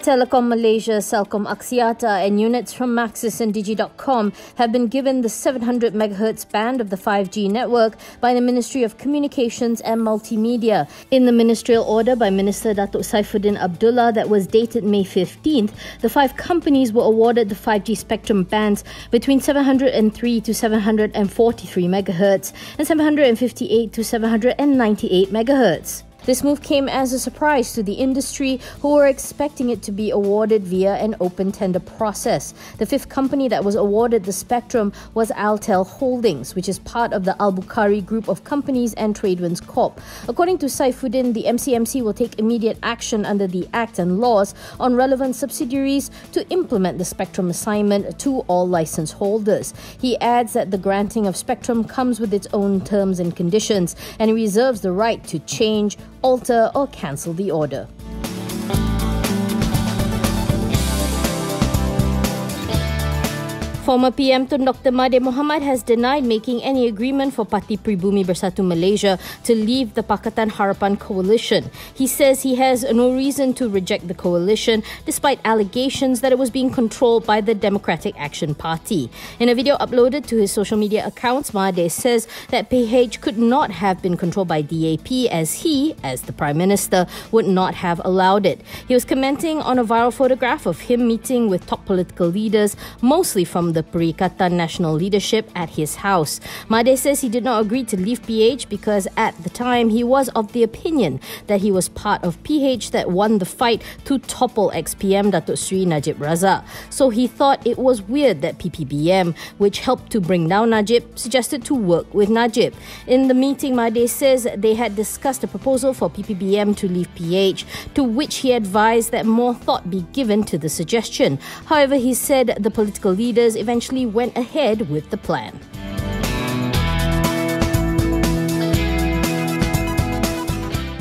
Telecom Malaysia, Celcom Axiata and units from Maxis and Digi.com have been given the 700 MHz band of the 5G network by the Ministry of Communications and Multimedia. In the ministerial order by Minister Datuk Saifuddin Abdullah that was dated May 15th, the 5 companies were awarded the 5G spectrum bands between 703 to 743 MHz and 758 to 798 MHz. This move came as a surprise to the industry, who were expecting it to be awarded via an open tender process. The 5th company that was awarded the spectrum was Altel Holdings, which is part of the Al-Bukhari Group of Companies and Tradewinds Corp. According to Saifuddin, the MCMC will take immediate action under the Act and laws on relevant subsidiaries to implement the spectrum assignment to all license holders. He adds that the granting of spectrum comes with its own terms and conditions, and he reserves the right to change, alter or cancel the order. Former PM Tun Dr. Mahathir Mohamad has denied making any agreement for Parti Pribumi Bersatu Malaysia to leave the Pakatan Harapan coalition. He says he has no reason to reject the coalition despite allegations that it was being controlled by the Democratic Action Party. In a video uploaded to his social media accounts, Mahathir says that PH could not have been controlled by DAP as he, as the Prime Minister, would not have allowed it. He was commenting on a viral photograph of him meeting with top political leaders, mostly from the Perikatan National Leadership, at his house. Mahathir says he did not agree to leave PH because at the time he was of the opinion that he was part of PH that won the fight to topple ex-PM Datuk Sri Najib Razak. So he thought it was weird that PPBM, which helped to bring down Najib, suggested to work with Najib. In the meeting, Mahathir says they had discussed a proposal for PPBM to leave PH, to which he advised that more thought be given to the suggestion. However, he said the political leaders eventually went ahead with the plan.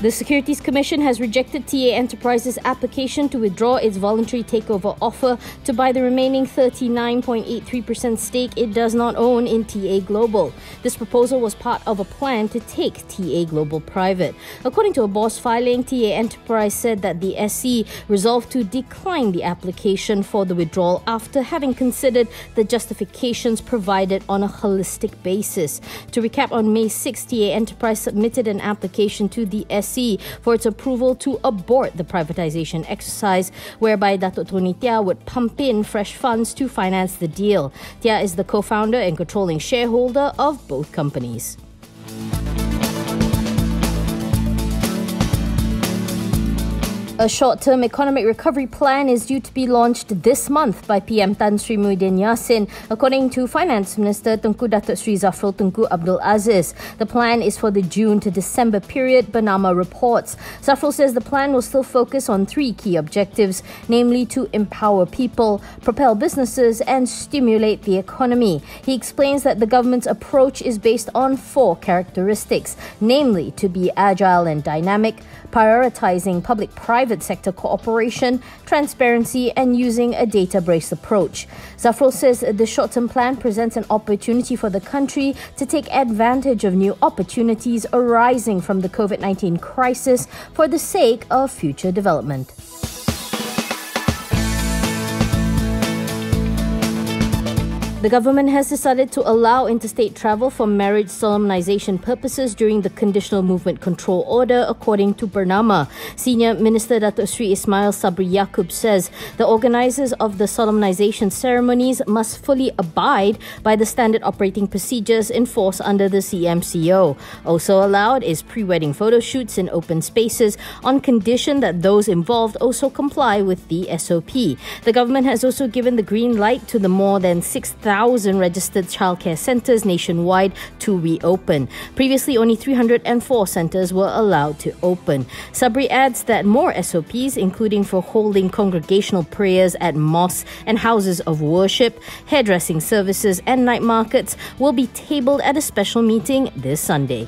The Securities Commission has rejected TA Enterprises' application to withdraw its voluntary takeover offer to buy the remaining 39.83% stake it does not own in TA Global. This proposal was part of a plan to take TA Global private. According to a BOSS filing, TA Enterprise said that the SC resolved to decline the application for the withdrawal after having considered the justifications provided on a holistic basis. To recap, on May 6, TA Enterprise submitted an application to the SC for its approval to abort the privatisation exercise, whereby Datuk Tony Tia would pump in fresh funds to finance the deal. Tia is the co-founder and controlling shareholder of both companies. A short-term economic recovery plan is due to be launched this month by PM Tan Sri Muhyiddin Yassin, according to Finance Minister Tunku Datuk Sri Zafrul Tunku Abdul Aziz. The plan is for the June to December period, Bernama reports. Zafrul says the plan will still focus on 3 key objectives, namely to empower people, propel businesses and stimulate the economy. He explains that the government's approach is based on 4 characteristics, namely to be agile and dynamic, prioritizing public-private sector cooperation, transparency and using a data-based approach. Zafrul says the short-term plan presents an opportunity for the country to take advantage of new opportunities arising from the COVID-19 crisis for the sake of future development. The government has decided to allow interstate travel for marriage solemnization purposes during the Conditional Movement Control Order, according to Bernama. Senior Minister Datuk Sri Ismail Sabri Yaakob says the organisers of the solemnization ceremonies must fully abide by the standard operating procedures in force under the CMCO. Also allowed is pre-wedding photo shoots in open spaces on condition that those involved also comply with the SOP. The government has also given the green light to the more than 6,000 registered childcare centres nationwide to reopen. Previously, only 304 centres were allowed to open. Sabri adds that more SOPs, including for holding congregational prayers at mosques and houses of worship, hairdressing services and night markets, will be tabled at a special meeting this Sunday.